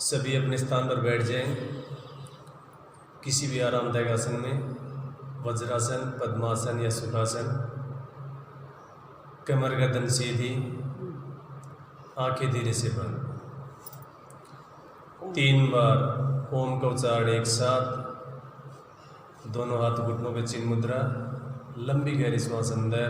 सभी अपने स्थान पर बैठ जाएं। किसी भी आरामदायक आसन में, वज्रासन, पद्मासन या सुखासन। कमर गर्दन सीधी, आंखें धीरे से बंद। 3 बार ओम का उच्चारण एक साथ। दोनों हाथ घुटनों पे चिन्ह मुद्रा, लंबी गहरी श्वास अंदर।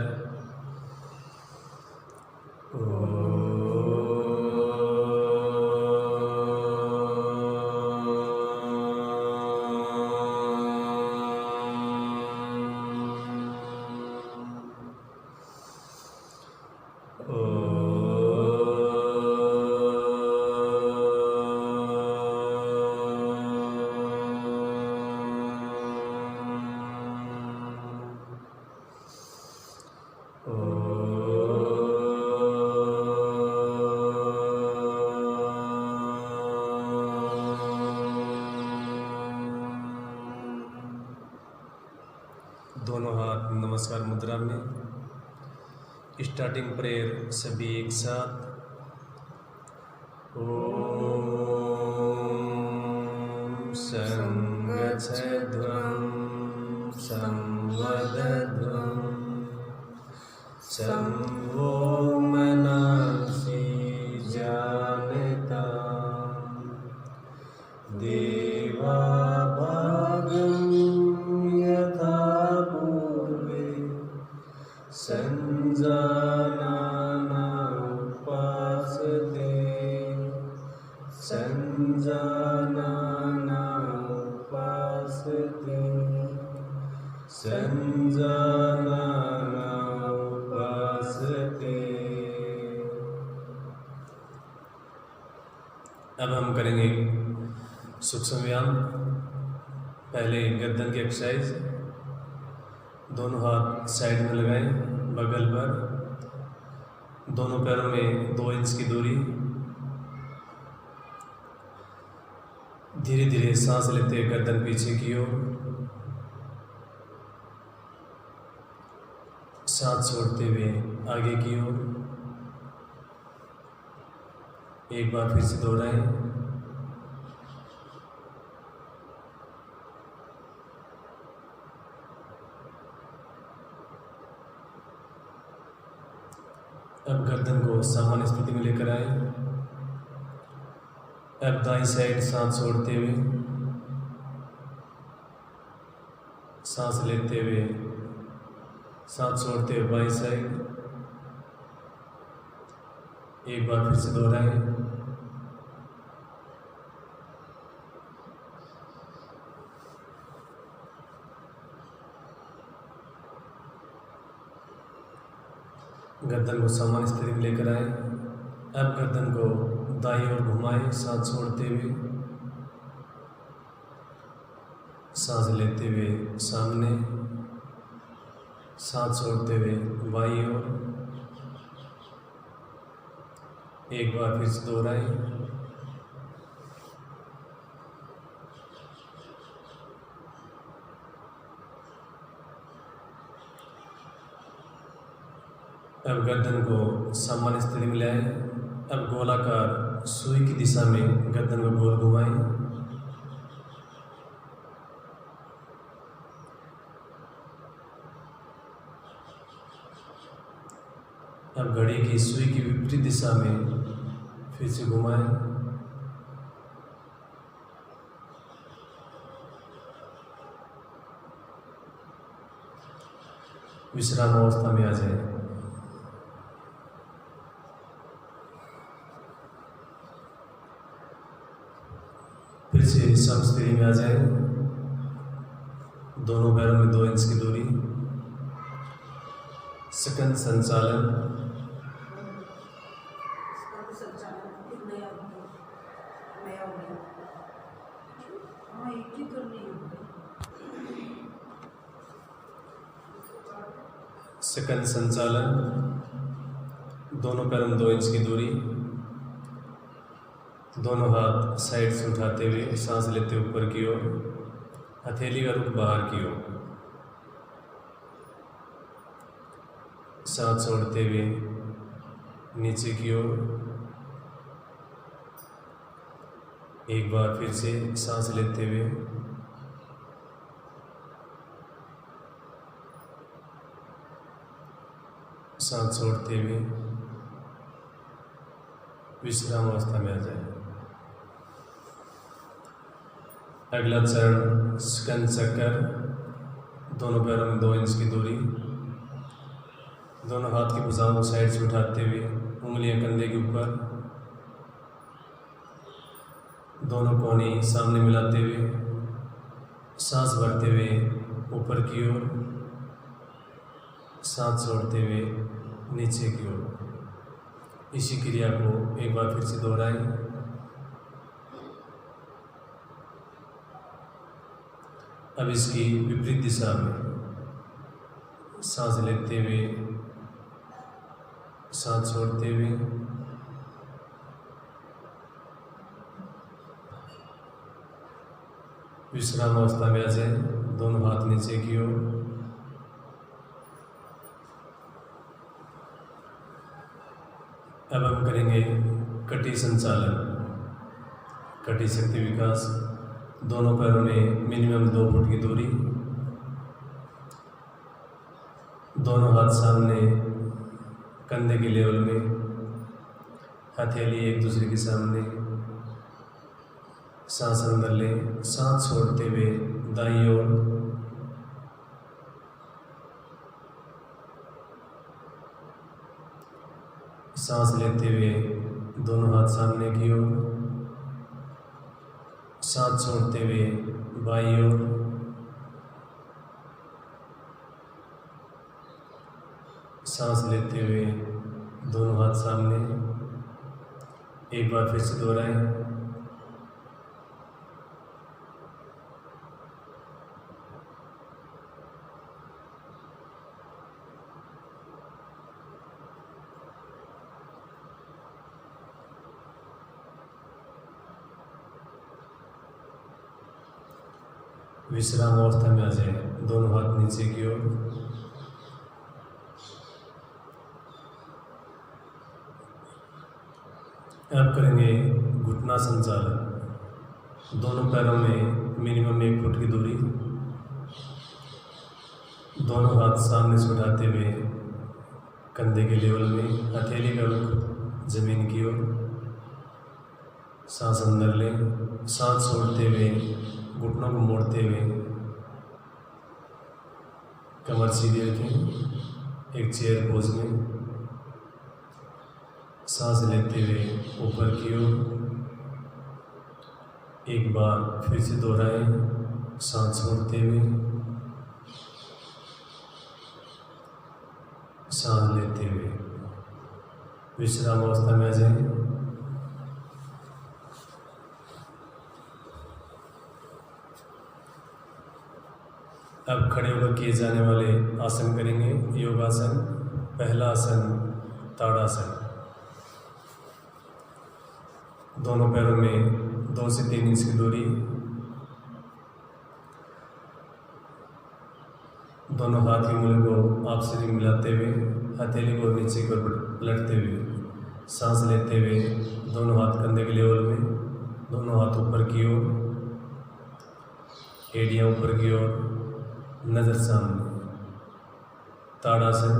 दोनों हाथ नमस्कार मुद्रा में। स्टार्टिंग प्रेयर सभी एक साथ। ओम संगच्छध्वं संवदध्वं संवो मनसि जानतां देवा भागं यथा पूर्वे संजानाना उपासते संजानाना उपासते संजानाना उपासते। अब हम करेंगे सूक्ष्म व्यायाम। पहले गर्दन की एक्सरसाइज। दोनों हाथ साइड में लगाएं, बगल पर। दोनों पैरों में 2 इंच की दूरी। धीरे धीरे सांस लेते हुए गर्दन पीछे की ओर, सांस छोड़ते हुए आगे की ओर। एक बार फिर से दोहराएं। अब गर्दन को सामान्य स्थिति में लेकर आए। अब दाईं साइड सांस छोड़ते हुए, सांस लेते हुए, सांस छोड़ते हुए बाईं साइड। एक बार फिर से दोहराएं। गर्दन को सामान्य स्थिति में लेकर आए। अब गर्दन को दाईं ओर घुमाएं, सांस छोड़ते हुए, सांस लेते हुए सामने, सांस छोड़ते हुए बाईं ओर। एक बार फिर से दोहराएं। अब गर्दन को सामान्य स्थिति में लाएं। अब गोलाकार सुई की दिशा में गर्दन को गोल घुमाएं। अब घड़ी की सुई की विपरीत दिशा में फिर से घुमाएं। विश्राम अवस्था में आ जाए। फिर से समस्थिति में आ जाए। दोनों पैरों में 2 इंच की दूरी। सेकंड संचालन। सेकंड संचालन। दोनों पैरों में 2 इंच की दूरी। दोनों हाथ साइड से उठाते हुए सांस लेते ऊपर की ओर, हथेली का रुख बाहर की ओर। सांस छोड़ते हुए नीचे की ओर। एक बार फिर से सांस लेते हुए सांस छोड़ते हुए विश्राम अवस्था में आ जाए। अगला चरण स्कंद चक्कर। दोनों पैरों में 2 इंच की दूरी, दोनों हाथ की भुजाओं को साइड से उठाते हुए उंगलियां कंधे के ऊपर, दोनों कोहनी सामने मिलाते हुए सांस भरते हुए ऊपर की ओर, सांस छोड़ते हुए नीचे की ओर। इसी क्रिया को एक बार फिर से दोहराएं। अब इसकी विपरीत दिशा में सांस लेते हुए सांस छोड़ते हुए विश्राम अवस्था में आ जाए। दोनों हाथ नीचे की ओर। अब हम करेंगे कटी संचालन, कटी शक्ति विकास। दोनों पैरों में मिनिमम 2 फुट की दूरी, दोनों हाथ सामने कंधे के लेवल में, हथेली एक दूसरे के सामने। सांस अंदर लें, सांस छोड़ते हुए दाईं ओर, सांस लेते हुए दोनों हाथ सामने की ओर, सांस छोड़ते हुए बाईं ओर, सांस लेते हुए दोनों हाथ सामने। एक बार फिर से दोहराएं। विश्राम अवस्था में आ जाए। दोनों हाथ नीचे की ओर। अब करेंगे घुटना संचालन। दोनों पैरों में मिनिमम 1 फुट की दूरी, दोनों हाथ सामने से उठाते हुए कंधे के लेवल में, हथेली का रुख जमीन की ओर। सांस अंदर लें, सांस छोड़ते हुए घुटनों को मोड़ते हुए कमर सीधी रखें एक चेयर पोज में। सांस लेते हुए ऊपर की ओर। एक बार फिर से दोहराएं। सांस छोड़ते हुए सांस लेते हुए विश्राम अवस्था में आ जाएं। अब खड़े होकर किए जाने वाले आसन करेंगे। योगासन। पहला आसन ताड़ासन। दोनों पैरों में 2 से 3 इंच की दूरी, दोनों हाथ की उंगलियों को आपस में मिलाते हुए हथेली को नीचे की ओर पलटते हुए सांस लेते हुए दोनों हाथ कंधे के लेवल में, दोनों हाथ ऊपर की ओर, एड़ियाँ ऊपर की ओर, नज़र सामने। ताड़ासन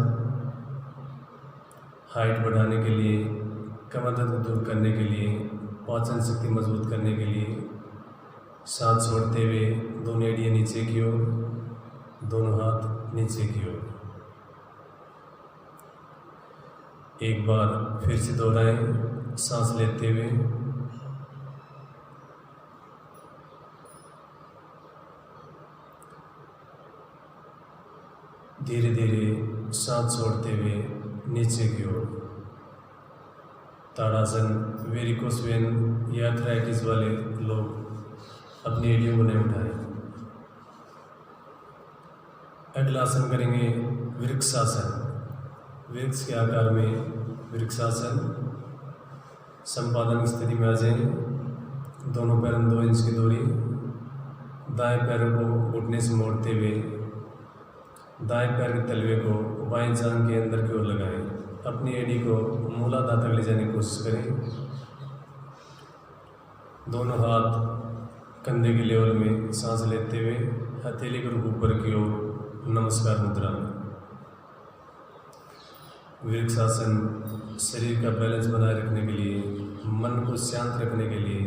हाइट बढ़ाने के लिए, कमर दर्द दूर करने के लिए, पाचन शक्ति मजबूत करने के लिए। सांस छोड़ते हुए दोनों एड़ियाँ नीचे की ओर, दोनों हाथ नीचे की ओर। एक बार फिर से दोहराएं। सांस लेते हुए धीरे धीरे सांस छोड़ते हुए नीचे की ओर। ताड़ासन वेरिकोस वेन या आर्थराइटिस वाले लोग अपनी एड़ियों को नहीं उठाएं। अगला आसन करेंगे वृक्षासन। वृक्ष के आकार में वृक्षासन। संपादन की स्थिति में आ जाएं। दोनों पैरों में 2 इंच की दूरी, दाएं पैरों को घुटने से मोड़ते हुए दाएं पैर के तलवे को बाएं जांघ के अंदर की ओर लगाएं। अपनी एड़ी को मूलाधार तक ले जाने की कोशिश करें। दोनों हाथ कंधे के लेवल में सांस लेते हुए हथेली को ऊपर की ओर नमस्कार मुद्रा में। वृक्षासन शरीर का बैलेंस बनाए रखने के लिए, मन को शांत रखने के लिए,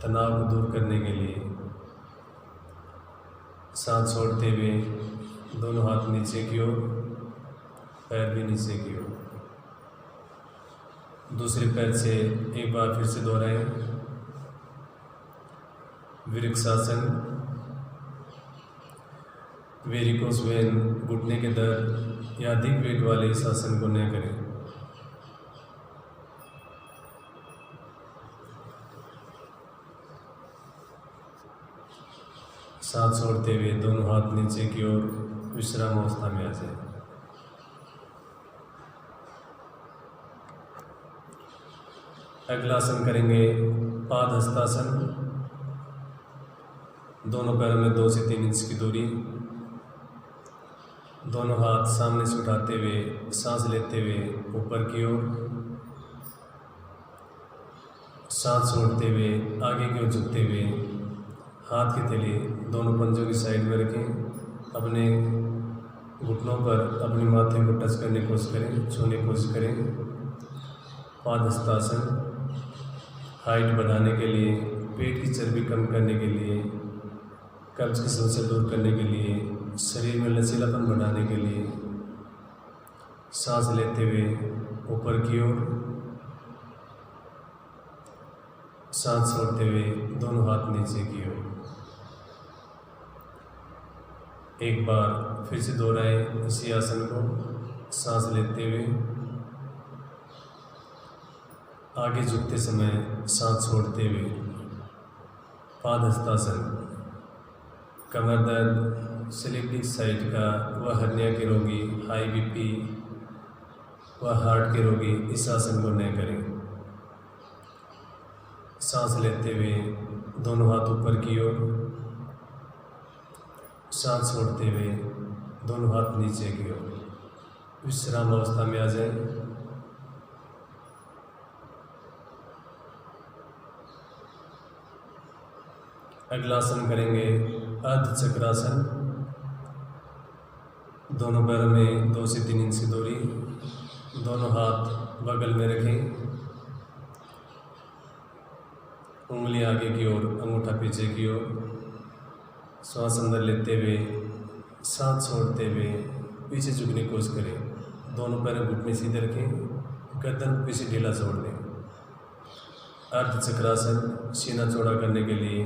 तनाव को दूर करने के लिए। सांस छोड़ते हुए दोनों हाथ नीचे की ओर, पैर भी नीचे की ओर। दूसरे पैर से एक बार फिर से दोहराएं। वृक्षासन वेरिकोस वेन, घुटने के दर्द या अधिक वेट वाले इस आसन को न करें। सांस छोड़ते हुए दोनों हाथ नीचे की ओर विश्राम अवस्था में आ जाए। अगला आसन करेंगे पाद हस्तासन। दोनों पैरों में 2 से 3 इंच की दूरी। दोनों हाथ सामने से उठाते हुए सांस लेते हुए ऊपर की ओर, सांस छोड़ते हुए आगे की ओर झुकते हुए हाथ की थैली दोनों पंजों की साइड में रखें। अपने घुटनों पर अपने माथे को टच करने की कोशिश करें, छूने की कोशिश करें। पाद हस्तासन हाइट बढ़ाने के लिए, पेट की चर्बी कम करने के लिए, कब्ज की समस्या दूर करने के लिए, शरीर में लचीलापन बढ़ाने के लिए। सांस लेते हुए ऊपर की ओर, सांस छोड़ते हुए दोनों हाथ नीचे की ओर। एक बार फिर से दोहराएं इसी आसन को। सांस लेते हुए आगे झुकते समय सांस छोड़ते हुए पाद हस्तासन। कमर दर्द, स्लीप डिस्क साइड का व हर्निया के रोगी, हाई बीपी व हार्ट के रोगी इस आसन को न करें। सांस लेते हुए दोनों हाथ ऊपर की ओर, सांस छोड़ते हुए दोनों हाथ नीचे की ओर विश्राम अवस्था में आ जाए। अगला आसन करेंगे अर्ध चक्रासन। दोनों पैरों में 2 से 3 इंच की दूरी। दोनों हाथ बगल में रखें, उंगली आगे की ओर, अंगूठा पीछे की ओर। श्वास अंदर लेते हुए सांस छोड़ते हुए पीछे झुकने की कोशिश करें। दोनों पैर घुटने सीधे रखें, गर्दन पीछे ढीला छोड़ दें। अर्ध चक्रासन सीना चौड़ा करने के लिए,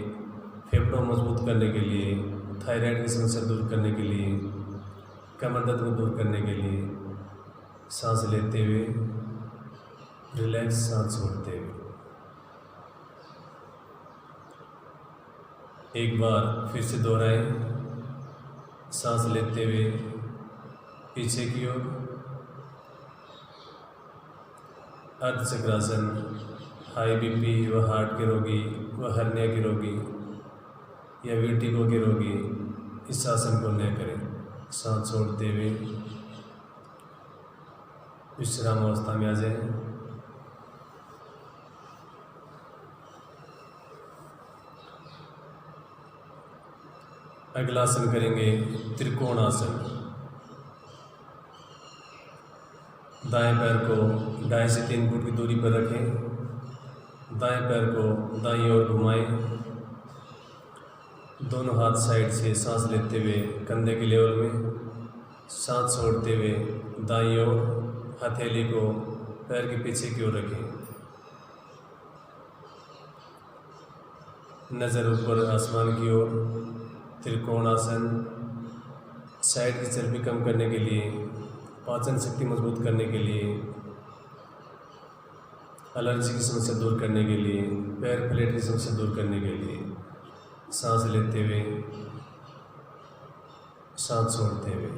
फेफड़ों मजबूत करने के लिए, थायराइड की समस्या दूर करने के लिए, कमर दर्द को दूर करने के लिए। सांस लेते हुए रिलैक्स, सांस छोड़ते हुए। एक बार फिर से दोहराएं। सांस लेते हुए पीछे की ओर, अर्ध चक्रासन हाई बीपी व हार्ट के रोगी व हर्निया के रोगी या वर्टिगो के रोगी इस आसन को न करें। सांस छोड़ते हुए विश्राम अवस्था में आ जाएं। अगला आसन करेंगे त्रिकोण आसन। दाएं पैर को 2.5 से 3 फुट की दूरी पर रखें। दाएं पैर को दाईं ओर घुमाएं। दोनों हाथ साइड से सांस लेते हुए कंधे के लेवल में, सांस छोड़ते हुए दाईं ओर हथेली को पैर के पीछे की ओर रखें। नज़र ऊपर आसमान की ओर। त्रिकोणासन साइड की चर्बी कम करने के लिए, पाचन शक्ति मजबूत करने के लिए, एलर्जी की समस्या दूर करने के लिए, पैर प्लेट की समस्या दूर करने के लिए। सांस लेते हुए सांस छोड़ते हुए।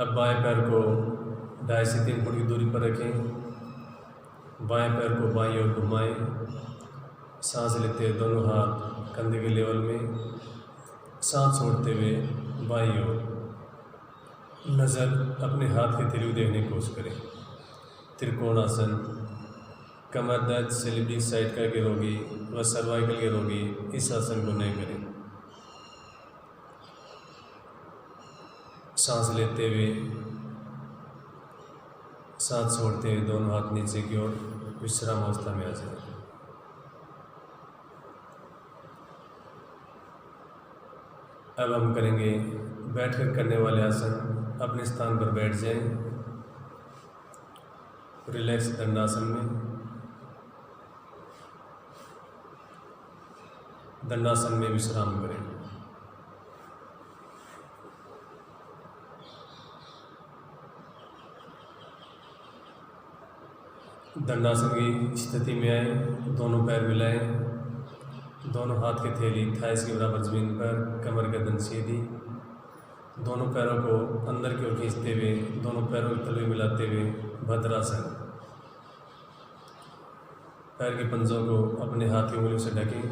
अब बाएं पैर को 2.5 से 3 फुट की दूरी पर रखें। बाएं पैर को बाईं ओर घुमाएं। सांस लेते हुए दोनों हाथ कंधे के लेवल में, सांस छोड़ते हुए बाईं ओर। नज़र अपने हाथ की थैली देखने की कोशिश करें। त्रिकोणासन, कमर दर्द, सेलिब्रिक साइड के रोगी व सर्वाइकल के रोगी इस आसन को नहीं करें। सांस लेते हुए, सांस छोड़ते हुए दोनों हाथ नीचे की ओर विश्राम अवस्था में आ जाए। अब हम करेंगे बैठकर करने वाले आसन। अपने स्थान पर बैठ जाएं, रिलैक्स दंडासन में। दंडासन में विश्राम करें। दंडासन की स्थिति में आए, दोनों पैर मिलाएं, दोनों हाथ की थैली थाइस के बराबर जमीन पर, कमर गर्दन सीधी, दोनों पैरों को अंदर की ओर खींचते हुए, दोनों पैरों के तलवे मिलाते हुए भद्रासन। पैर के पंजों को अपने हाथ की उंगलियों से ढकें,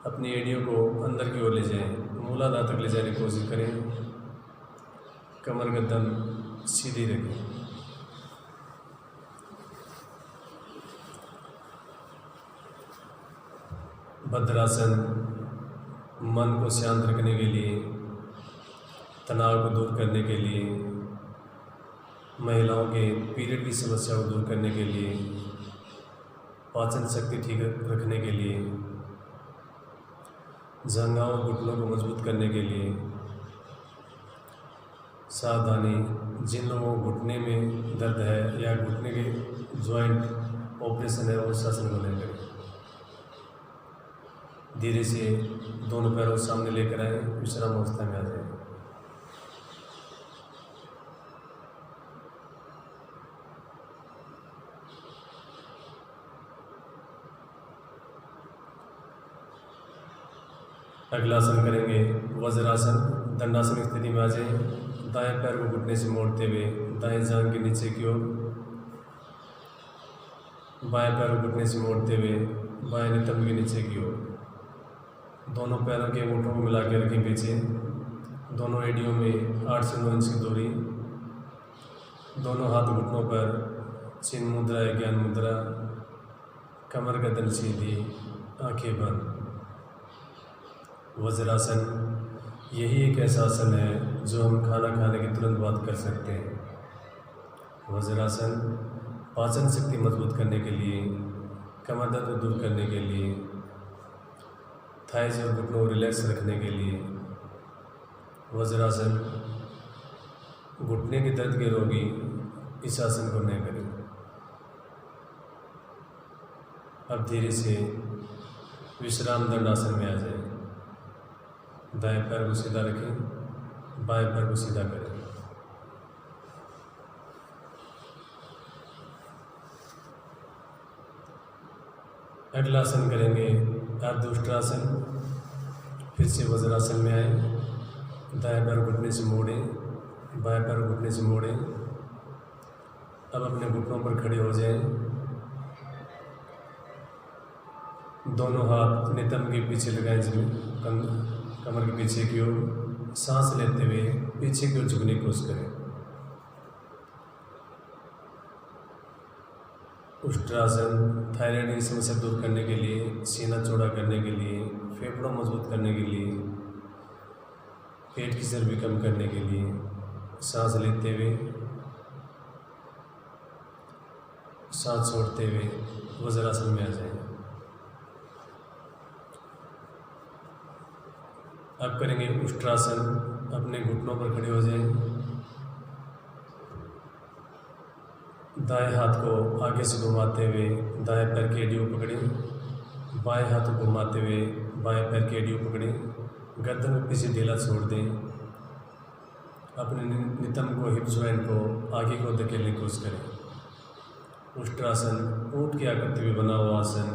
अपनी एड़ियों को अंदर की ओर ले जाएं, मूलाधार तक ले जाने की कोशिश करें। कमर गर्दन सीधी रखें। भद्रासन मन को शांत रखने के लिए, तनाव को दूर करने के लिए, महिलाओं के पीरियड की समस्या को दूर करने के लिए, पाचन शक्ति ठीक रखने के लिए, जंघाओं और घुटनों को मजबूत करने के लिए। सावधानी, जिन लोगों को घुटने में दर्द है या घुटने के जॉइंट ऑपरेशन है, वो आसन को नहीं करें। धीरे से दोनों पैरों को सामने लेकर आए, विश्राम अवस्था में आ जाए। अगला आसन करेंगे वज्रासन। दंडासन की स्थिति में आ जाए, दाएं पैर को घुटने से मोड़ते हुए दाएं जांघ के नीचे की ओर, बाएं पैर को घुटने से मोड़ते हुए बाएं नितंब के नीचे की ओर, दोनों पैरों के मुठों को मिला के रखें पीछे, दोनों एड़ियों में 8 से 9 इंच की दूरी, दोनों हाथ घुटनों पर, चिन्ह मुद्रा या ज्ञान मुद्रा, कमर गर्दन सीधी, आंखें बंद। वज्रासन यही एक ऐसा आसन है जो हम खाना खाने के तुरंत बाद कर सकते हैं। वज्रासन पाचन शक्ति मजबूत करने के लिए, कमर दर्द को दूर करने के लिए, थाइस और घुटनों को रिलैक्स रखने के लिए। वज्रासन घुटने के दर्द के रोगी इस आसन को नहीं करें। अब धीरे से विश्राम दंडासन में आ जाए। दाएं पैर को सीधा रखें, बाएं पैर को सीधा करें। अगला आसन करेंगे अर्धउष्ट्रासन। फिर से वज्रासन में आए, दाएं पैर घुटने से मोड़ें, बाएं पैर घुटने से मोड़ें। अब अपने घुटनों पर खड़े हो जाएं, दोनों हाथ नितंब के पीछे लगाएं, जमीन कमर के पीछे की ओर। सांस लेते हुए पीछे की ओर झुकने की कोशिश करें। उष्ट्रासन थायराइड की समस्या दूर करने के लिए, सीना चौड़ा करने के लिए, फेफड़ों मजबूत करने के लिए, पेट की चर्बी कम करने के लिए। सांस लेते हुए, सांस छोड़ते हुए वज्रासन में आ जाए। अब करेंगे उष्ट्रासन। अपने घुटनों पर खड़े हो जाएं, दाएं हाथ को आगे से घुमाते हुए दाएं पैर की एड़ी को पकड़ें, बाएं हाथ को घुमाते हुए बाएं पैर की एड़ी को पकड़ें। गर्दन को पीछे ढीला छोड़ दें। अपने नितंब को, हिप जॉइंट को आगे को धकेलने की कोशिश करें। उष्ट्रासन ऊंट की आकृति में बना हुआ आसन,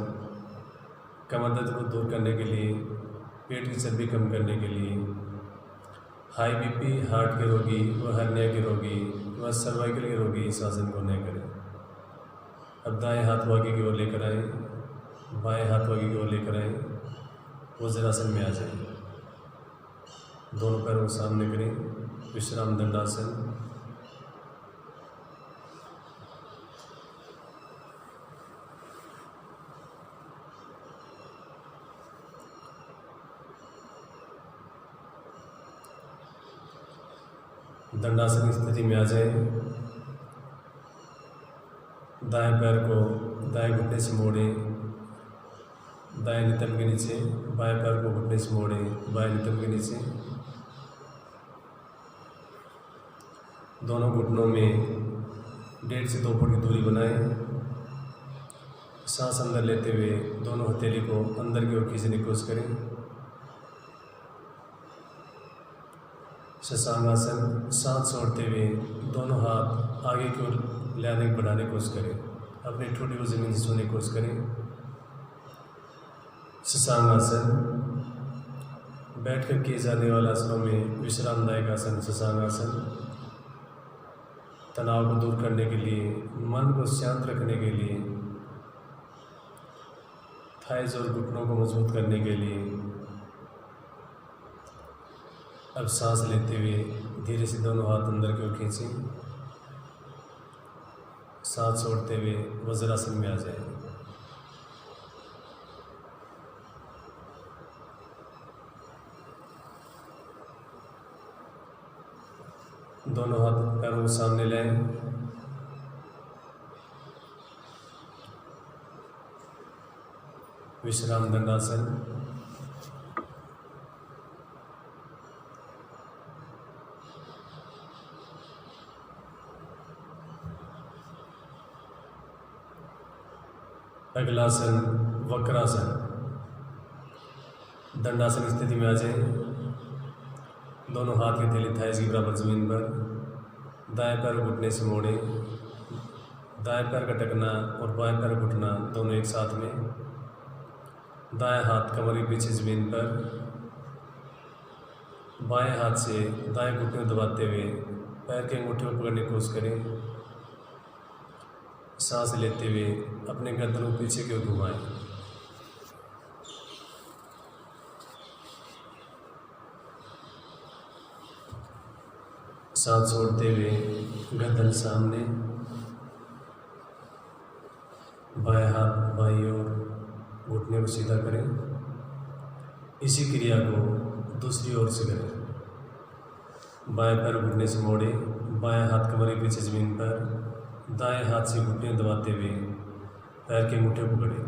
कमर दर्द को दूर करने के लिए, पेट की चर्बी कम करने के लिए, हाई बीपी, हार्ट के रोगी व हर्निया के रोगी व सर्वाइकल के रोगी इस आसन को नहीं करें। अब दाएं हाथ को आगे की ओर लेकर आए, बाएं हाथ को आगे की ओर लेकर आए, वज्रासन में आ जाए। दोनों पैरों को सामने करें, विश्राम दंडासन। दंडासन की स्थिति में आ जाए। दाएं पैर को दाएं घुटने से मोड़ें, दाएं नितंब के नीचे। बाएं पैर को घुटने से मोड़ें, बाएं नितंब के नीचे। दोनों घुटनों में 1.5 से 2 फुट की दूरी बनाएं। सांस अंदर लेते हुए दोनों हथेली को अंदर की ओर खींचने की कोशिश करें। शशांकासन। सांस छोड़ते हुए दोनों हाथ आगे की ओर लाने बढ़ाने की कोशिश करें। अपनी ठोड़ी को जमीन से छूने की कोशिश करें। शशांकासन। बैठकर किए जाने वाले आसनों में विश्रामदायक आसन शशांकासन। तनाव को दूर करने के लिए, मन को शांत रखने के लिए, थाइज और घुटनों को मजबूत करने के लिए। अब सांस लेते हुए धीरे से दोनों हाथ अंदर की ओर खींचें। सांस छोड़ते हुए वज्रासन में आ जाए। दोनों हाथ पैरों को सामने लाएं। विश्राम दंडासन। अगला आसन वक्रासन। दंडासन की स्थिति में आ जाए। दोनों हाथ की हथेली थाइस के बराबर जमीन पर। दाएं पैर घुटने से मोड़े। दाएं पैर का टकना और बाएं पैर घुटना दोनों एक साथ में। दाएं हाथ कमर के पीछे जमीन पर। बाएं हाथ से दाएं घुटने को दबाते हुए पैर के अंगूठे को पकड़ने की कोशिश करें। सांस लेते हुए अपने गर्दन को पीछे की ओर घुमाएं। सांस छोड़ते हुए गर्दन सामने। बाएं हाथ बाईं ओर घुटने को सीधा करें। इसी क्रिया को दूसरी ओर से करें। बाएं पैर घुटने से मोड़े। बाएं हाथ कमर के पीछे जमीन पर। दाएं हाथ से घुटने दबाते हुए पैर के अंगूठे पकड़े।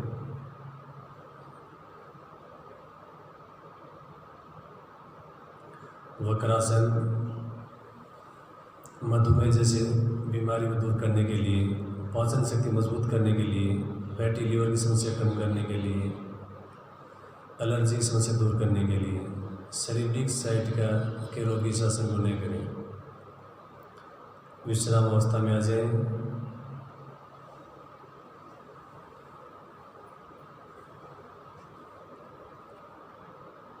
वक्रासन। मधुमेह जैसे बीमारी को दूर करने के लिए, पाचन शक्ति मजबूत करने के लिए, फैटी लीवर की समस्या कम करने के लिए, एलर्जी की समस्या दूर करने के लिए, शारीरिक साइट के रोगी इस आसन को नहीं करें। विश्राम अवस्था में आ जाए।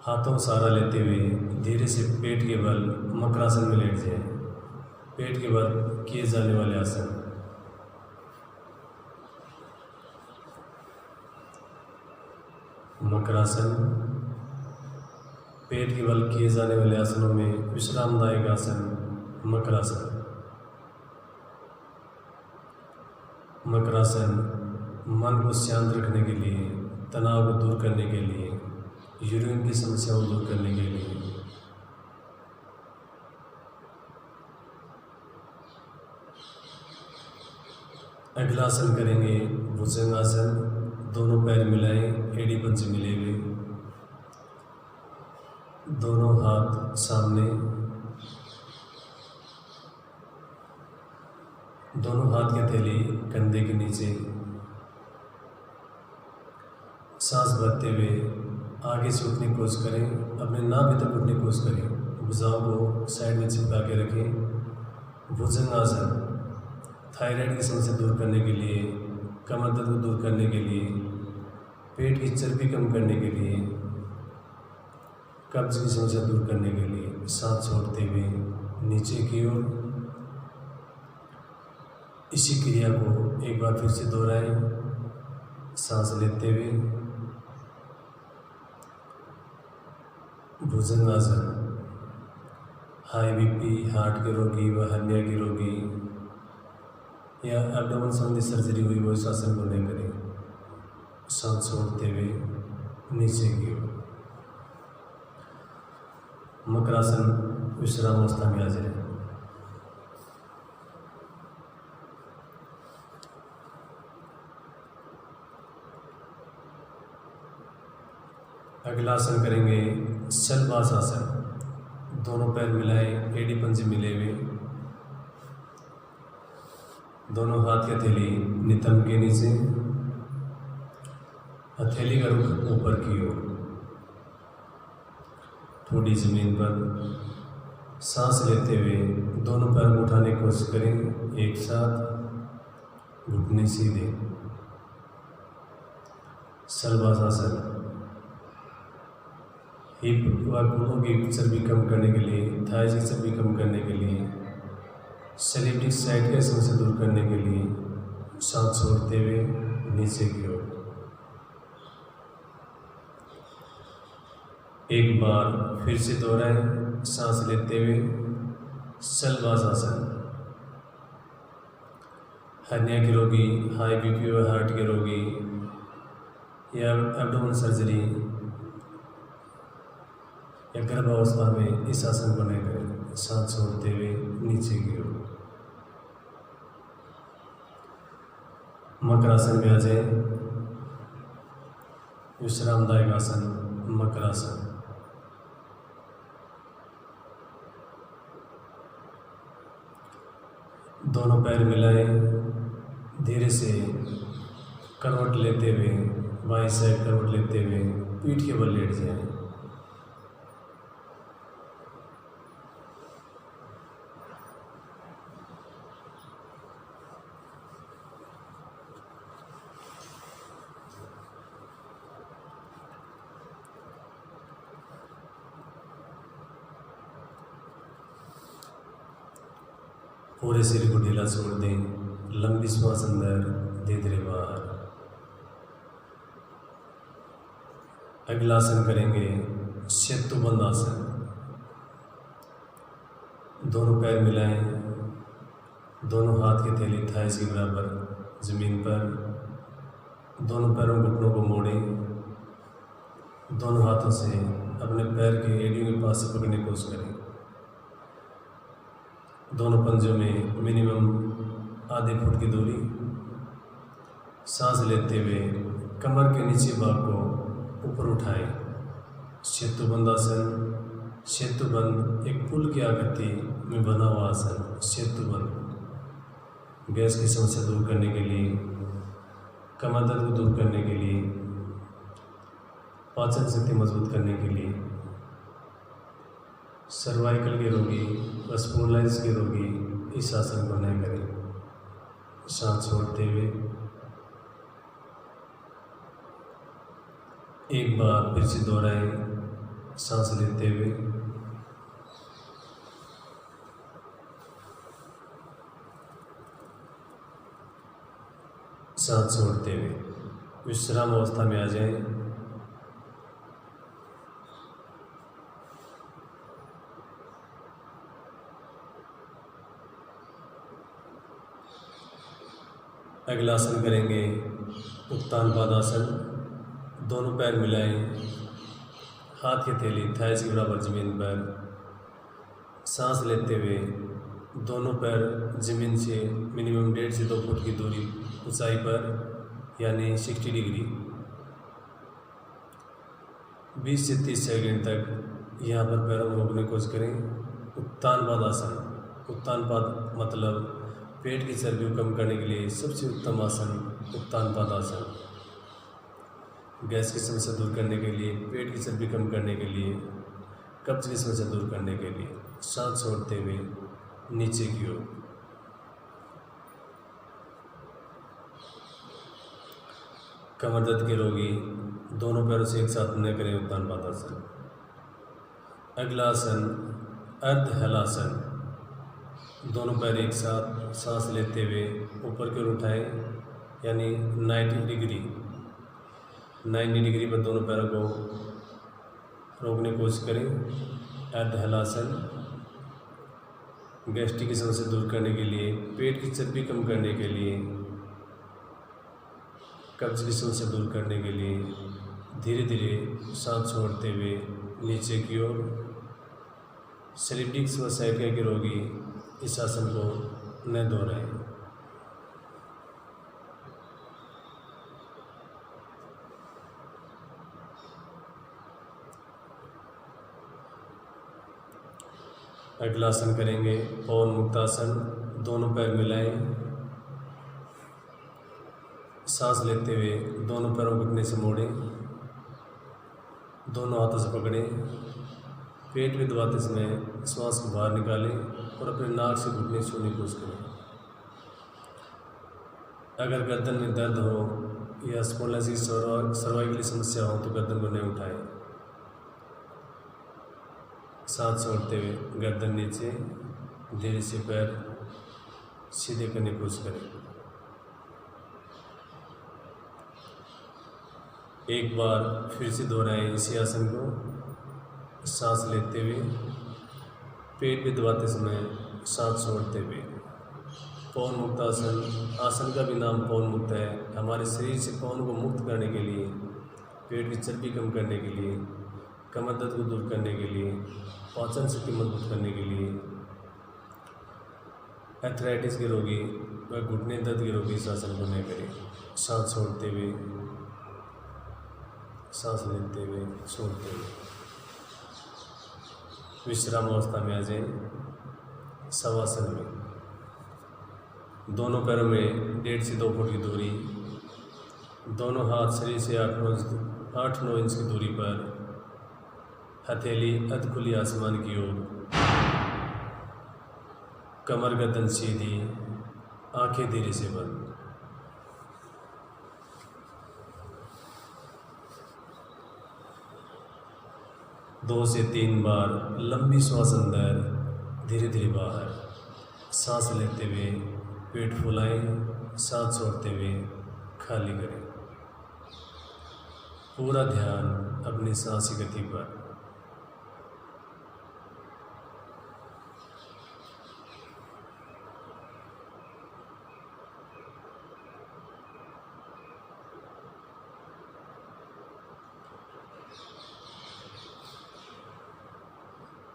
हाथों का सहारा लेते हुए धीरे से पेट के बल मकरासन में लेट जाए। पेट के बल किए जाने वाले आसन। मकरासन। पेट के बल किए जाने वाले आसनों में विश्रामदायक आसन मकरासन। मकरासन मन को शांत रखने के लिए, तनाव को दूर करने के लिए, यूरिन की समस्या को दूर करने के लिए। अगला आसन करेंगे भुजंगासन। दोनों पैर मिलाएं, एड़ी पंजे मिले हुए। दोनों हाथ सामने। दोनों हाथ की हथेली कंधे के नीचे। सांस भरते हुए आगे से उठने की कोशिश करें। अपने नाभि तक उठने की कोशिश करें। भुजाओं को साइड में चिपका के रखें। भुजंगासन थायराइड की समस्या दूर करने के लिए, कमर दर्द को दूर करने के लिए, पेट की चर्बी कम करने के लिए, कब्ज की समस्या दूर करने के लिए। सांस छोड़ते हुए नीचे की ओर। इसी क्रिया को एक बार फिर से दोहराएं। सांस लेते हुए भुजंगासन। हाई बीपी, हार्ट के रोगी व हर्निया के रोगी या एब्डोमेन संबंधी सर्जरी हुई वो इस आसन को नहीं करें। सांस छोड़ते हुए नीचे की ओर। मकरासन विश्राम अवस्था में आ जाए। अगला आसन करेंगे शलभासासन। दोनों पैर मिलाए, एड़ी पंजे मिले हुए, दोनों हाथ की हथेली नितंब के नीचे, हथेली का रुख ऊपर की ओर, ठोड़ी जमीन पर। सांस लेते हुए दोनों पैर को उठाने की कोशिश करें, एक साथ, घुटने सीधे। शलभासासन हिप व घुटनों की चर्बी कम करने के लिए, थाइस की चर्बी कम करने के लिए, सेलिब्रिक साइड के समस्या दूर करने के लिए सांस छोड़ते हुए नीचे की ओर। एक बार फिर से दोहराएं, सांस लेते हुए शलभासासन। हर्निया के रोगी, हाई बीपी व हार्ट के रोगी या एब्डोमेन सर्जरी या गर्भावस्था में इस आसन को नहीं करें। सांस छोड़ते हुए नीचे की ओर। मकरासन में आ जाए। विश्रामदायक आसन मकरासन। दोनों पैर मिलाए, धीरे से करवट लेते हुए, बाईं साइड करवट लेते हुए पीठ के बल लेट जाएं। पूरे शरीर को ढीला छोड़ दें, लंबी श्वास अंदर, धीरे धीरे बाहर। अगला आसन करेंगे सेतुबंध आसन। दोनों पैर मिलाएं, दोनों हाथ की हथेली थाइस के बराबर जमीन पर, दोनों पैरों घुटनों को मोड़ें, दोनों हाथों से अपने पैर के एड़ियों के पास से पकड़ने की कोशिश करें। दोनों पंजों में मिनिमम आधे फुट की दूरी। सांस लेते हुए कमर के नीचे भाग को ऊपर उठाएं। सेतुबंध आसन। सेतुबंध एक पुल की आकृति में बना हुआ आसन सेतुबंध। गैस की समस्या दूर करने के लिए, कमर दर्द को दूर करने के लिए, पाचन शक्ति मजबूत करने के लिए, सर्वाइकल के रोगी व स्पॉन्डिलाइटिस के रोगी इस आसन को नहीं करें। सांस छोड़ते हुए एक बार फिर से दोहराएं, सांस लेते हुए सांस छोड़ते हुए विश्राम अवस्था में आ जाएं। अगला आसन करेंगे उत्तान पादासन। दोनों पैर मिलाएं, हाथ की हथेली थाइस के बराबर जमीन पर। सांस लेते हुए दोनों पैर जमीन से मिनिमम 1.5 से 2 फुट की दूरी ऊंचाई पर, यानी 60 डिग्री। 20 से 30 सेकंड तक यहाँ पर पैरों को रोकने की कोशिश करें। उत्तान पादासन। उत्तान पाद मतलब पेट की चर्बी को कम करने के लिए सबसे उत्तम आसन उत्तान पादासन। गैस की समस्या दूर करने के लिए, पेट की चर्बी कम करने के लिए, कब्ज की समस्या दूर करने के लिए। सांस छोड़ते हुए नीचे की ओर। कमर दर्द के रोगी दोनों पैरों से एक साथ न करें उत्तान पादासन। अगला आसन अर्ध हलासन। दोनों पैर एक साथ सांस लेते हुए ऊपर की ओर उठाएं, यानी 90 डिग्री पर दोनों पैरों को रोकने की कोशिश करें। अर्ध हलासन। गैस्ट्रिक की समस्या दूर करने के लिए, पेट की चर्बी कम करने के लिए, कब्ज की समस्या दूर करने के लिए धीरे धीरे सांस छोड़ते हुए नीचे की ओर। सेलिब्रिक साइटिका के रोगी इस आसन को न दोहराएं। अगला आसन करेंगे पवन मुक्तासन। दोनों पैर मिलाएं, सांस लेते हुए दोनों पैरों को घुटने से मोड़ें, दोनों हाथों से पकड़ें, पेट में दबाते समय श्वास को बाहर निकालें और अपने नाक से घुटने छूने की कोशिश करें। अगर गर्दन में दर्द हो या स्पॉन्डिलोसिस सर्वाइकल की समस्या हो तो गर्दन को नहीं उठाएं। सांस छोड़ते हुए गर्दन नीचे, धीरे से पैर सीधे करने की कोशिश करें। एक बार फिर से दोहराएं इसी आसन को। सांस लेते हुए पेट पे दबाते समय सांस छोड़ते हुए। पवन मुक्त आसन, आसन का भी नाम पवन मुक्त है। हमारे शरीर से पवन को मुक्त करने के लिए, पेट की चर्बी कम करने के लिए, कमर दर्द को दूर करने के लिए, पाचन शक्ति मजबूत करने के लिए, आर्थराइटिस के रोगी व घुटने दर्द के रोगी इस आसन को नहीं करें। सांस छोड़ते हुए, सांस लेते हुए, छोड़ते हुए विश्राम अवस्था में आ जाए। शवासन में दोनों पैरों में 1.5 से 2 फुट की दूरी, दोनों हाथ शरीर से 8-9 इंच की दूरी पर, हथेली अध खुली आसमान की ओर, कमर गर्दन सीधी, आंखें धीरे से बंद। दो से 3 बार लंबी श्वास अंदर, धीरे धीरे बाहर। सांस लेते हुए पेट फुलाएं, सांस छोड़ते हुए खाली करें। पूरा ध्यान अपनी सांस की गति पर।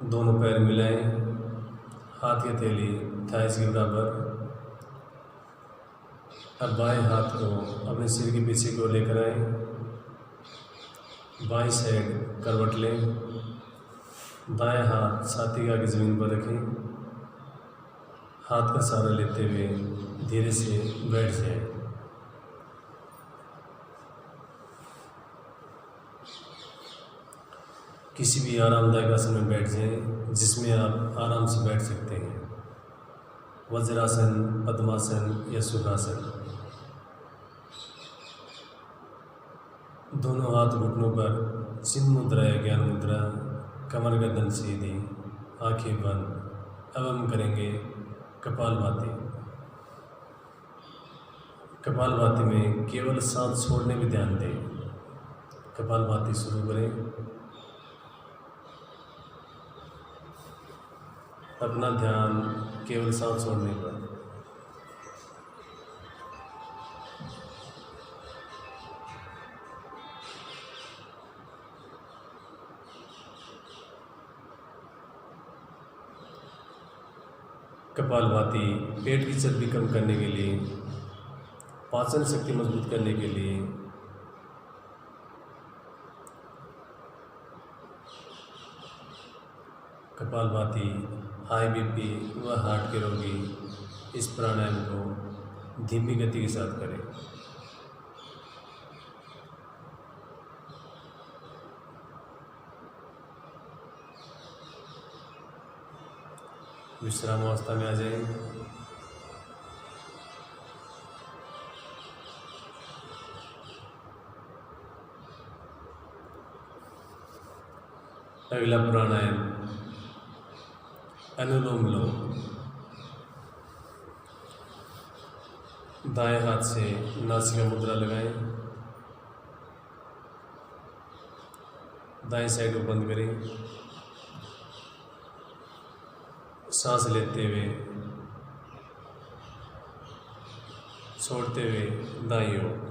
दोनों पैर मिलाएं, हाथ की हथेली थाइस के बराबर। अब बाएं हाथ को अपने सिर के पीछे को लेकर आए, बाएं साइड करवट लें, दाएं हाथ छाती के आगे ज़मीन पर रखें, हाथ का सहारा लेते हुए धीरे से बैठ जाएं। किसी भी आरामदायक आसन में बैठ जाएं जिसमें आप आराम से बैठ सकते हैं। वज्रासन, पद्मासन या सुखासन। दोनों हाथ घुटनों पर, चिन्ह मुद्रा या ज्ञान मुद्रा, कमर गर्दन सीधी, आंखें बंद। अब हम करेंगे कपालभाति। कपालभाति में केवल सांस छोड़ने में ध्यान दें। कपालभाति शुरू करें। अपना ध्यान केवल सांस छोड़ने पर। कपालभाति पेट की चर्बी कम करने के लिए, पाचन शक्ति मजबूत करने के लिए, कपालभाति हाई बीपी व हार्ट के रोगी इस प्राणायाम को धीमी गति के साथ करें। विश्राम अवस्था में आ जाए। अगला प्राणायाम अनुलोम विलोम। दाएं हाथ से नासिका मुद्रा लगाएं, दाएं साइड को बंद करें। सांस लेते हुए, छोड़ते हुए दाईं ओर।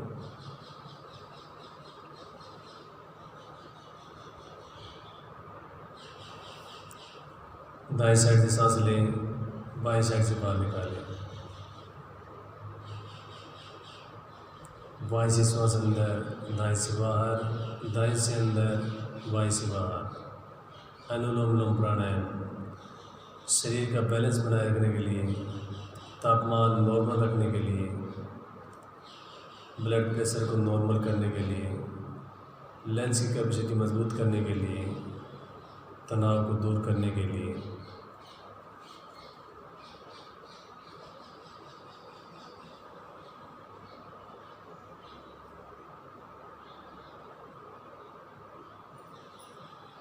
दाएं साइड से सांस लें, बाएं साइड से बाहर निकालें। बाएं से श्वास अंदर, दाएं से बाहर, दाएं से अंदर, बाएं से बाहर। अनुलोम विलोम प्राणायाम शरीर का बैलेंस बनाए रखने के लिए, तापमान नॉर्मल रखने के लिए, ब्लड प्रेशर को नॉर्मल करने के लिए, लंग्स की कैपेसिटी मजबूत करने के लिए, तनाव को दूर करने के लिए।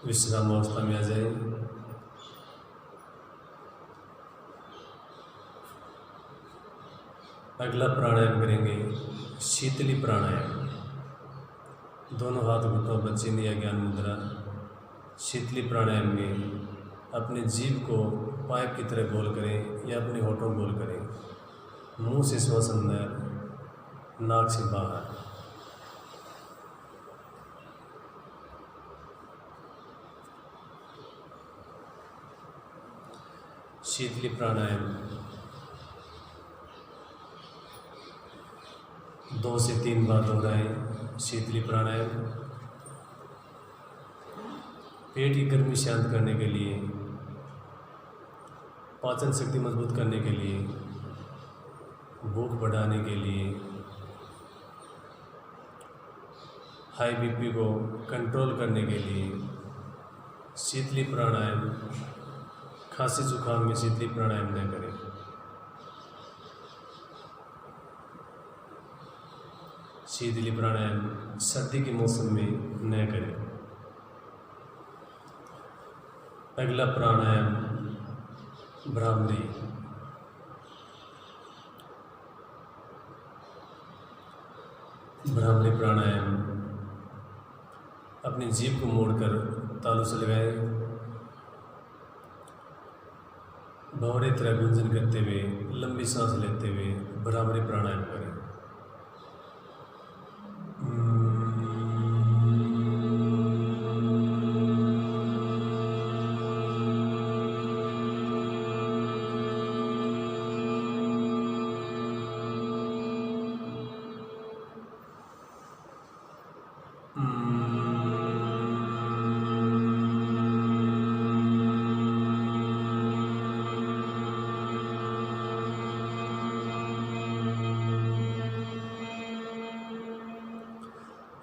विश्राम अवस्था में आ जाए। अगला प्राणायाम करेंगे शीतली प्राणायाम। दोनों हाथ घुटनों पर चिन्ह या ज्ञान मुद्रा। शीतली प्राणायाम में अपने जीभ को पाइप की तरह गोल करें या अपने होठों गोल करें। मुंह से श्वास अंदर, नाक से बाहर। शीतली प्राणायाम 2 से 3 बार दोहराएं। शीतली प्राणायाम पेट की गर्मी शांत करने के लिए, पाचन शक्ति मजबूत करने के लिए, भूख बढ़ाने के लिए, हाई बीपी को कंट्रोल करने के लिए। शीतली प्राणायाम खांसी जुकाम में शीतली प्राणायाम न करें। शीतली प्राणायाम सर्दी के मौसम में न करें। अगला प्राणायाम भ्रामरी। भ्रामरी प्राणायाम अपनी जीभ को मोड़कर तालू से लगाएं। भंवरे तरह गुंजन करते हुए लंबी सांस लेते हुए भ्रामरी प्राणायाम करें।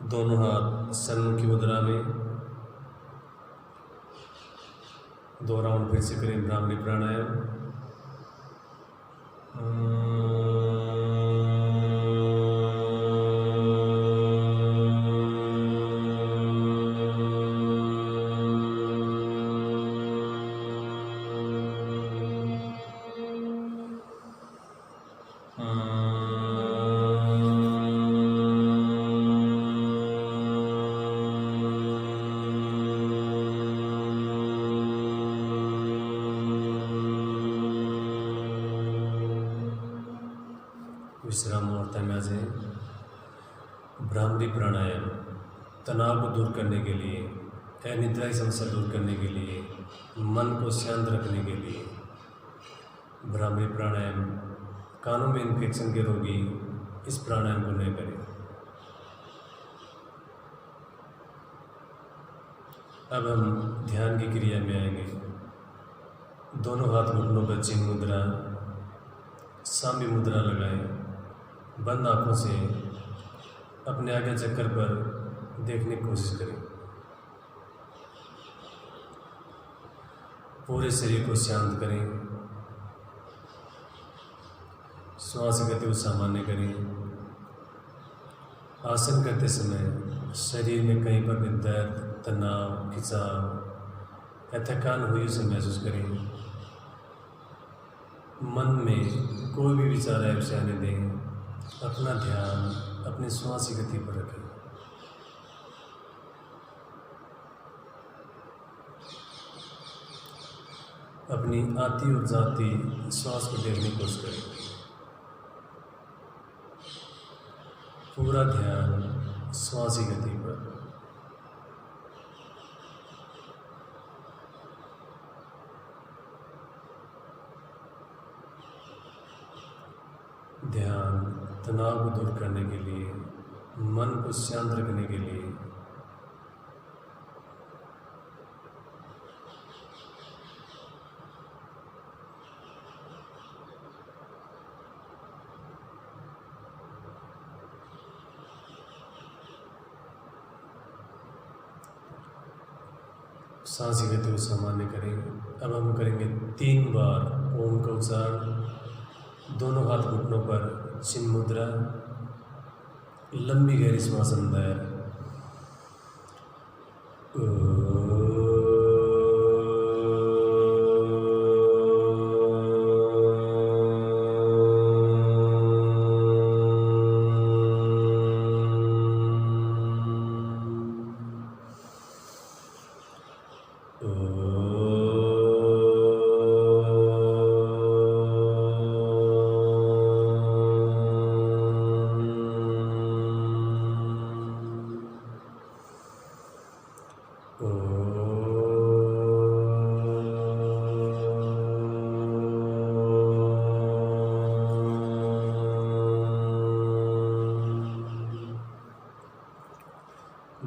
दोनों हाथ सन्मुखी मुद्रा में 2 राउंड फिर से करें भ्रामरी प्राणायाम। विश्राम अवस्था में आ जाए। भ्रामरी प्राणायाम तनाव को दूर करने के लिए, अनिद्रा की समस्या दूर करने के लिए, मन को शांत रखने के लिए। भ्रामरी प्राणायाम कानों में इन्फेक्शन के रोगी इस प्राणायाम को न करें। अब हम ध्यान की क्रिया में आएंगे। दोनों हाथ घुटनों पर चिन्ह मुद्रा, सांबी मुद्रा लगाएं। बंद आंखों से अपने आगे चक्कर पर देखने की कोशिश करें। पूरे शरीर को शांत करें। श्वास गति को सामान्य करें। आसन करते समय शरीर में कहीं पर भी दर्द, तनाव, खिंचाव या थकान हुई उसे महसूस करें। मन में कोई भी विचार आए उसे आने दें। अपना ध्यान अपनी श्वास की गति पर रखें। अपनी आती और जाती श्वास को देखने की कोशिश करें। पूरा ध्यान श्वास की गति पर। ध्यान तनाव को दूर करने के लिए, मन को शांत रखने के लिए। सांस की गति को सामान्य करेंगे। अब हम करेंगे 3 बार ओम का उच्चारण। दोनों हाथ घुटनों पर, चिन्ह मुद्रा, लंबी गहरी सांस अंदर।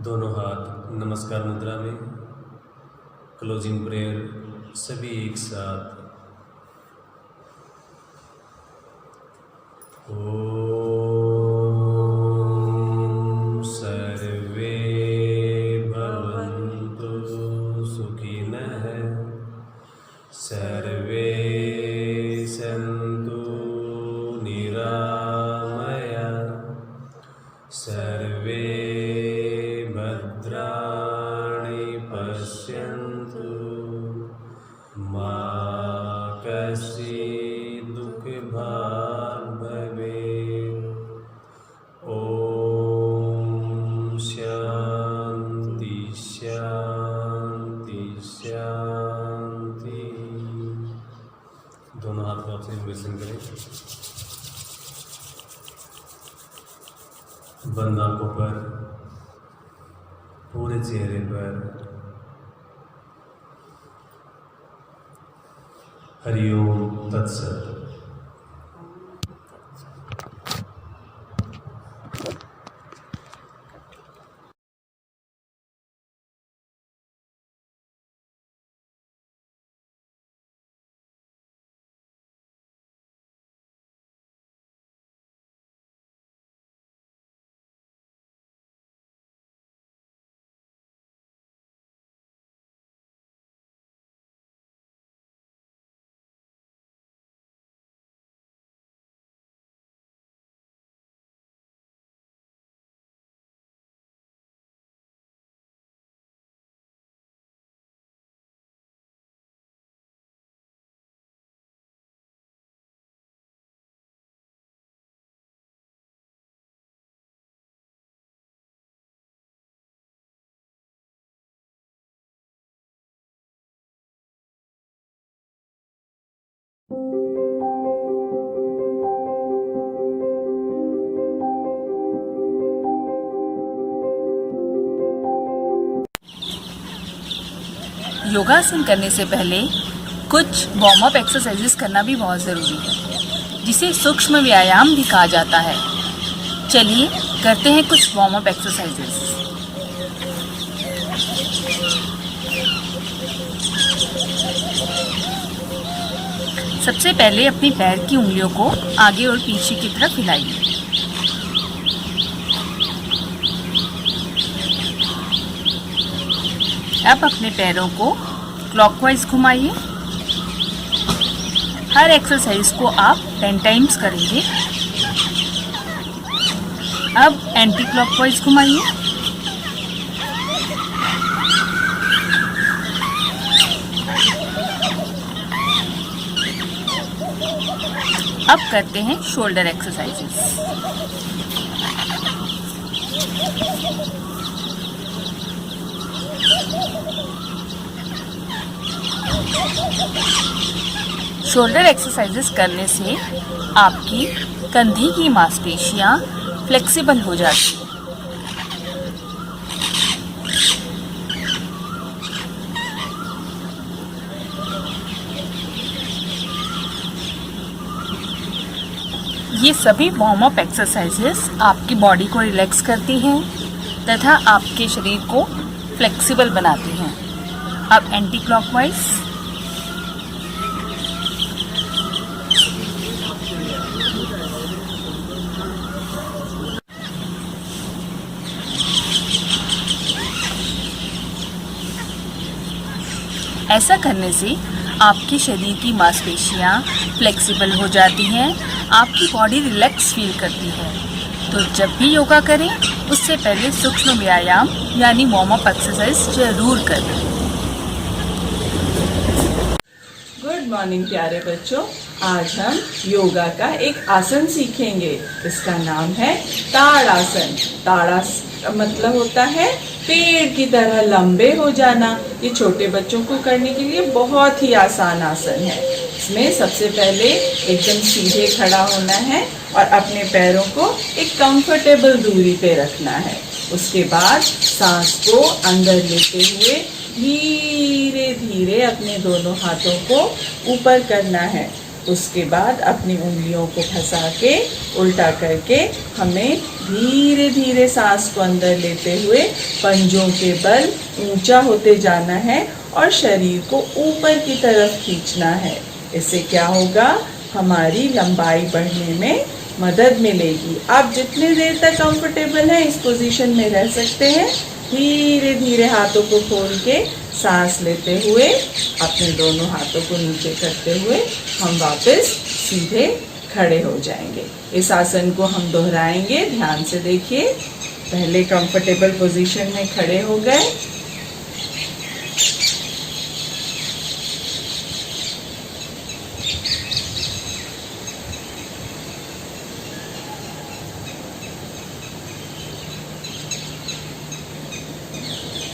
दोनों हाथ नमस्कार मुद्रा में, क्लोजिंग प्रेयर सभी एक साथ। ओम सर्वे भवन्तु सुखिनः, सर्वे सन्तु निरामया, सर्वे भद्राणि पश्यन्तु, मा कश्चित् दुःखभाग् भवेत्। ओम शांति शांति शांति। दोनों हाथ को आपसे इन्वेशन करें। बंद आंखों पर, पूरे चेहरे पर हरिओम तत्सत। योगासन करने से पहले कुछ वार्म अप एक्सरसाइजेस करना भी बहुत ज़रूरी है, जिसे सूक्ष्म व्यायाम भी कहा जाता है। चलिए करते हैं कुछ वार्म अप एक्सरसाइजेस। सबसे पहले अपने पैर की उंगलियों को आगे और पीछे की तरफ हिलाइए। अब अपने पैरों को क्लॉकवाइज घुमाइए। हर एक्सरसाइज को आप 10 टाइम्स करेंगे। अब एंटी क्लॉकवाइज घुमाइए। अब करते हैं शोल्डर एक्सरसाइजेस। शोल्डर एक्सरसाइजेस करने से आपकी कंधे की मांसपेशियां फ्लेक्सिबल हो जाती हैं। ये सभी वार्म अप एक्सरसाइजेस आपकी बॉडी को रिलैक्स करती हैं तथा आपके शरीर को फ्लेक्सिबल बनाती हैं। अब एंटी क्लॉकवाइज। ऐसा करने से आपके शरीर की मांसपेशियाँ फ्लेक्सिबल हो जाती हैं, आपकी बॉडी रिलैक्स फील करती है। तो जब भी योगा करें उससे पहले सूक्ष्म व्यायाम यानी वार्म अप एक्सरसाइज जरूर करें। गुड मॉर्निंग प्यारे बच्चों, आज हम योगा का एक आसन सीखेंगे। इसका नाम है ताड़ासन। ताड़ासन मतलब होता है पेड़ की तरह लंबे हो जाना। ये छोटे बच्चों को करने के लिए बहुत ही आसान आसन है। इसमें सबसे पहले एकदम सीधे खड़ा होना है और अपने पैरों को एक कंफर्टेबल दूरी पे रखना है। उसके बाद सांस को अंदर लेते हुए धीरे धीरे अपने दोनों हाथों को ऊपर करना है। उसके बाद अपनी उंगलियों को फंसा के उल्टा करके हमें धीरे धीरे सांस को अंदर लेते हुए पंजों के बल ऊंचा होते जाना है और शरीर को ऊपर की तरफ खींचना है। इससे क्या होगा, हमारी लंबाई बढ़ने में मदद मिलेगी। आप जितनी देर तक कंफर्टेबल हैं इस पोजीशन में रह सकते हैं। धीरे धीरे हाथों को खोल के सांस लेते हुए अपने दोनों हाथों को नीचे करते हुए हम वापस सीधे खड़े हो जाएंगे। इस आसन को हम दोहराएंगे, ध्यान से देखिए। पहले कंफर्टेबल पोजीशन में खड़े हो गए,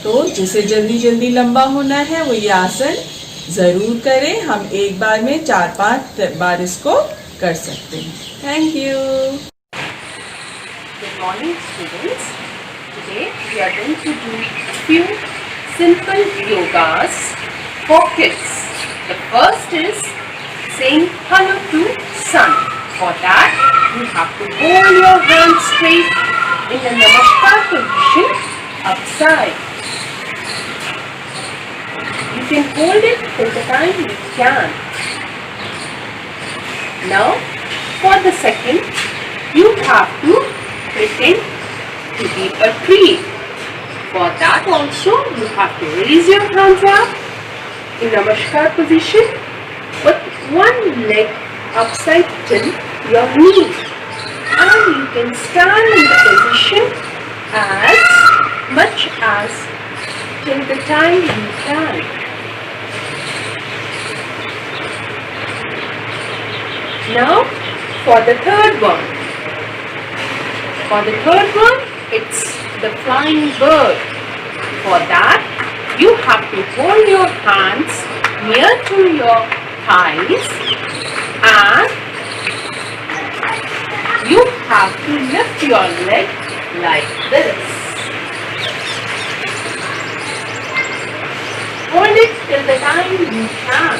तो जिसे जल्दी जल्दी लंबा होना है वो ये आसन जरूर करें। हम एक बार में 4-5 बार इसको कर सकते हैं। Thank you. Good morning, students. Today we are going to do few simple yogas for kids. The first is saying hello to sun. For that, you have to hold your hands straight in the Namaskar position upside. You can hold it till the time you can. Now, for the second, you have to pretend to be a tree. For that also, you have to raise your hands up in Namaskar position with one leg upside till your knee. And you can stand in the position as much as till the time you can. Now for the third one. For the third one, it's the flying bird. For that, you have to hold your hands near to your thighs and you have to lift your leg like this. Hold it till the time you can.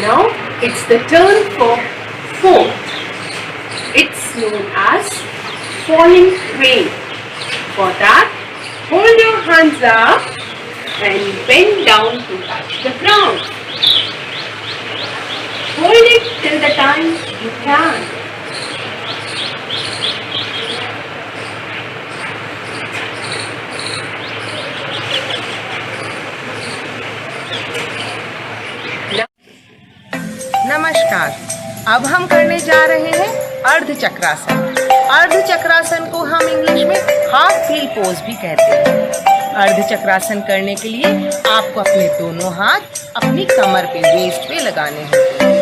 Now it's the turn for fourth. It's known as falling crane. For that, hold your hands up and bend down to touch the ground. Hold it till the time you can. नमस्कार। अब हम करने जा रहे हैं अर्ध चक्रासन। अर्ध चक्रासन को हम इंग्लिश में हाफ व्हील पोज भी कहते हैं। अर्ध चक्रासन करने के लिए आपको अपने दोनों हाथ अपनी कमर पे, वेस्ट पे लगाने होते हैं।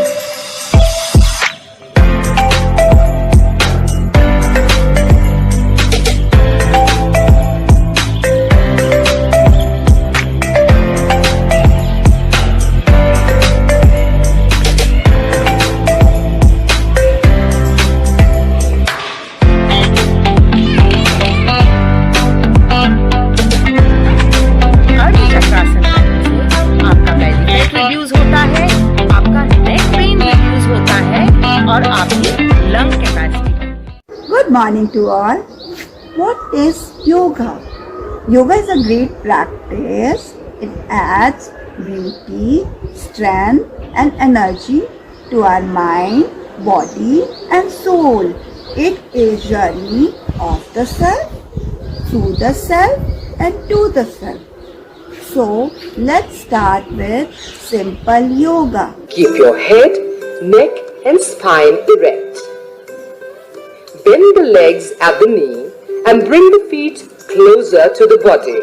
Good morning to all. What is yoga? Yoga is a great practice. It adds beauty, strength and energy to our mind, body and soul. It is journey of the self, through the self and do the self. So let's start with simple yoga. Keep your head, neck and spine erect. Bend the legs at the knee and bring the feet closer to the body.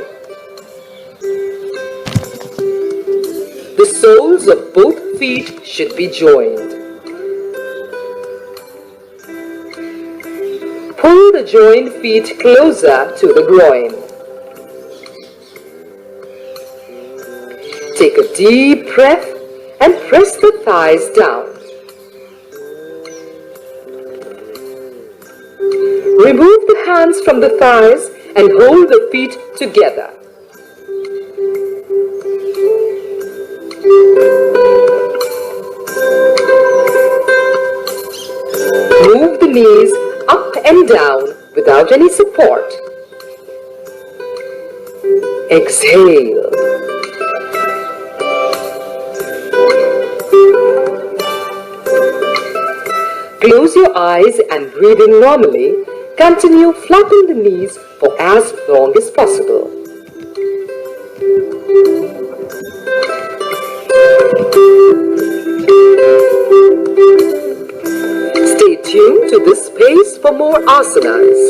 The soles of both feet should be joined. Pull the joined feet closer to the groin. Take a deep breath and press the thighs down. Remove the hands from the thighs and hold the feet together. Move the knees up and down without any support. Exhale. Close your eyes and breathing normally. Continue flapping the knees for as long as possible. Stay tuned to this space for more asanas.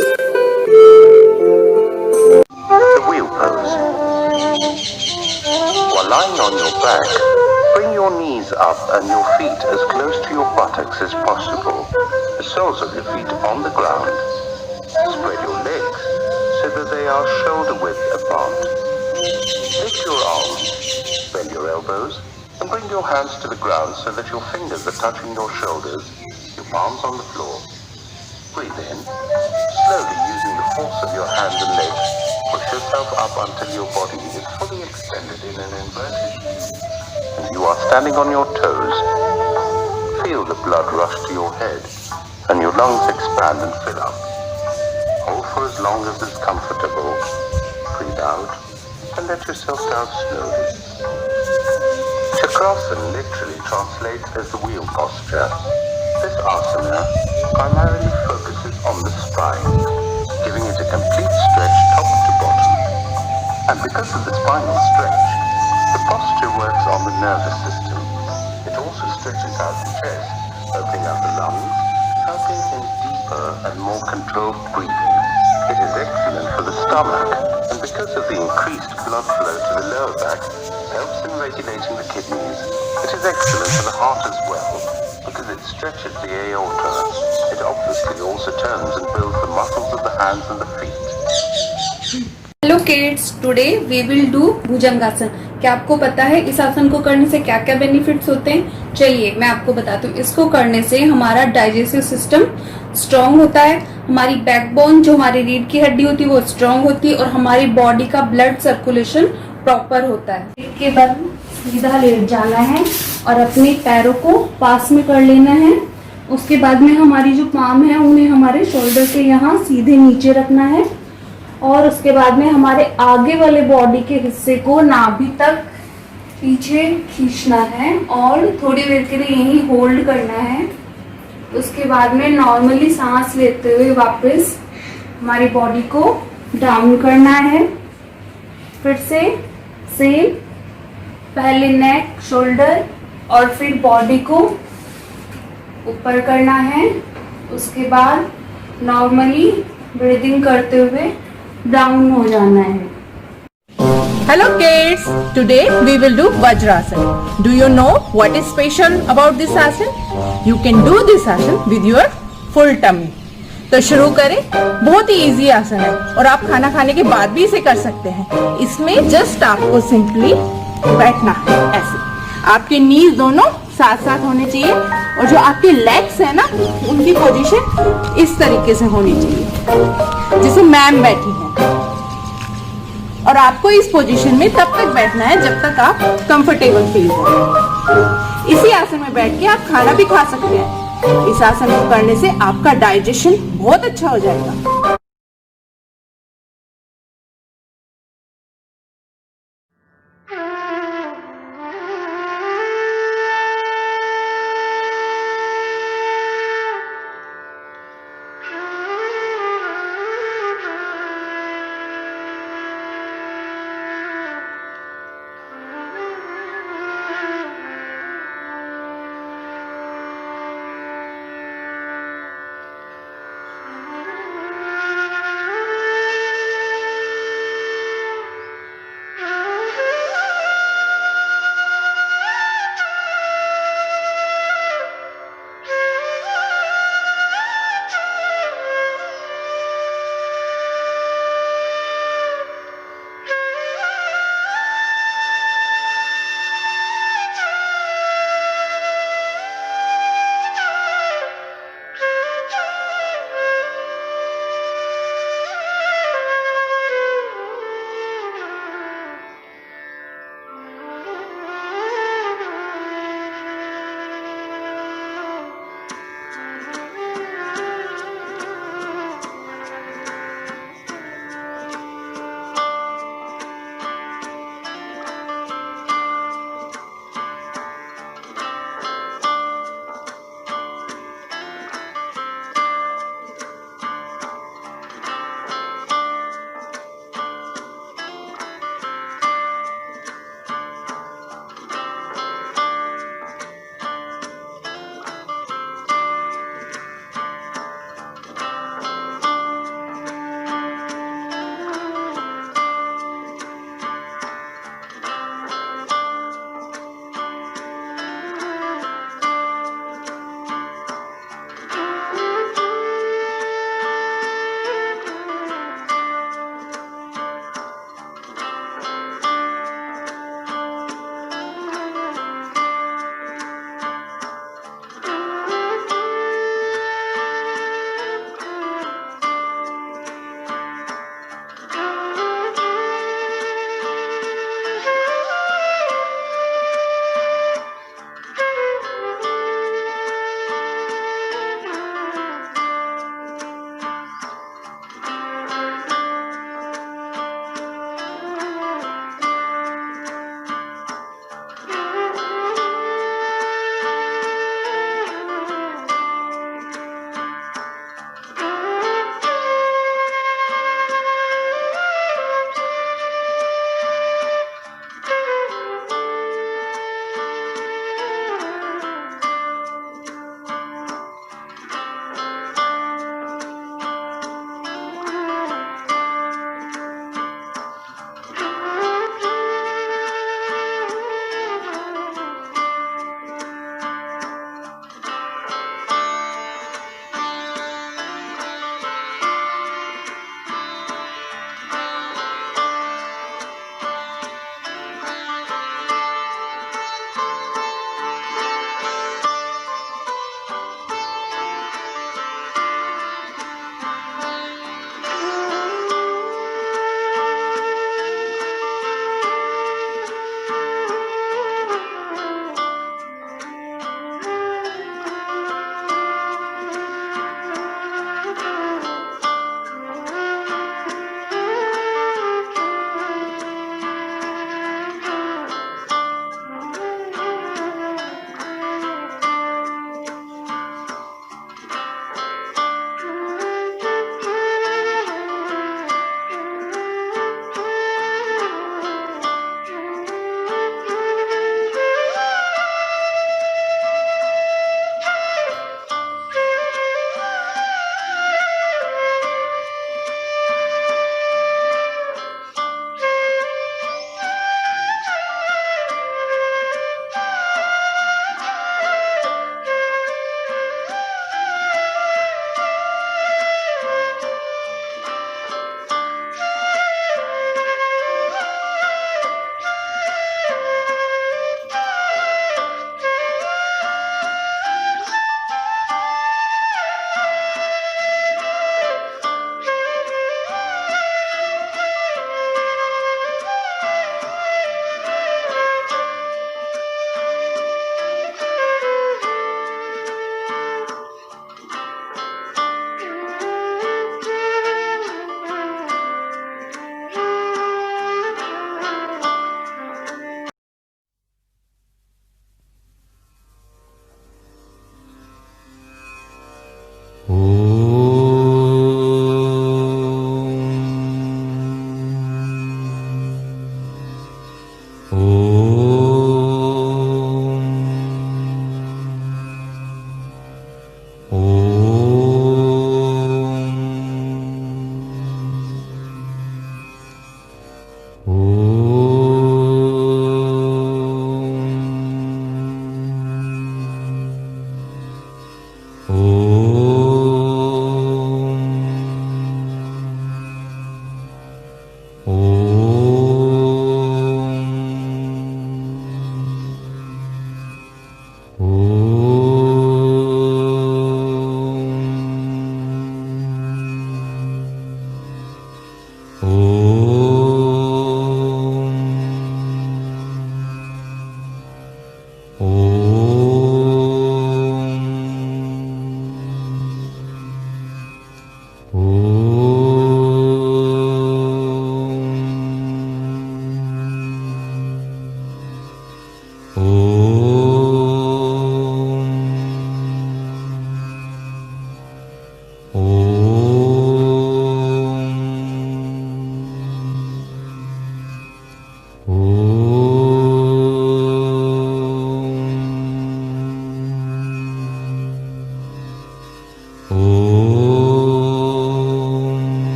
The wheel pose. While lying on your back, bring your knees up and your feet as close to your buttocks as possible, the soles of your feet on the ground. Spread your legs so that they are shoulder width apart. Lift your arms, bend your elbows, and bring your hands to the ground so that your fingers are touching your shoulders, your palms on the floor. Breathe in. Slowly, using the force of your hands and legs, push yourself up until your body is fully extended in an inverted U. And you are standing on your toes. Feel the blood rush to your head and your lungs expand and fill up. Hold for as long as is comfortable. Breathe out and let yourself down slowly. Chakrasana literally translates as the wheel posture. This asana primarily focuses on the spine, giving it a complete stretch top to bottom. And because of the spinal stretch, the posture works on the nervous system. It also stretches out the chest, opening up the lungs, helping in deeper and more controlled breathing. It is excellent for the stomach, and because of the increased blood flow to the lower back, helps in regulating the kidneys. It is excellent for the heart as well, because it stretches the aorta. It obviously also turns and builds the muscles of the hands and the feet. Hello kids, today we will do bhujangasana. क्या आपको पता है इस आसन को करने से क्या क्या बेनिफिट्स होते हैं? चलिए मैं आपको बताती हूँ। इसको करने से हमारा डाइजेस्टिव सिस्टम स्ट्रांग होता है, हमारी बैकबोन जो हमारी रीढ़ की हड्डी होती है वो स्ट्रांग होती है और हमारी बॉडी का ब्लड सर्कुलेशन प्रॉपर होता है। इसके बाद सीधा लेट जाना है और अपने पैरों को पास में कर लेना है। उसके बाद में हमारी जो पाम है उन्हें हमारे शोल्डर के यहाँ सीधे नीचे रखना है और उसके बाद में हमारे आगे वाले बॉडी के हिस्से को नाभि तक पीछे खींचना है और थोड़ी देर के लिए यहीं होल्ड करना है। उसके बाद में नॉर्मली सांस लेते हुए वापस हमारी बॉडी को डाउन करना है। फिर से सेम, पहले नेक, शोल्डर और फिर बॉडी को ऊपर करना है। उसके बाद नॉर्मली ब्रीदिंग करते हुए डाउन हो जाना है। Hello kids, today we will do Vajrasana. Do you know what is special about this asana? You can do this asana with your full tummy. तो शुरू करें। बहुत ही इजी आसन है और आप खाना खाने के बाद भी इसे कर सकते हैं। इसमें जस्ट आपको सिंपली बैठना है ऐसे। आपके नीज दोनों साथ साथ होने चाहिए और जो आपके लेग्स है ना उनकी पोजीशन इस तरीके से होनी चाहिए जैसे मैम बैठी हैं। और आपको इस पोजीशन में तब तक बैठना है जब तक आप कंफर्टेबल फील करें। इसी आसन में बैठ के आप खाना भी खा सकते हैं। इस आसन को करने से आपका डाइजेशन बहुत अच्छा हो जाएगा।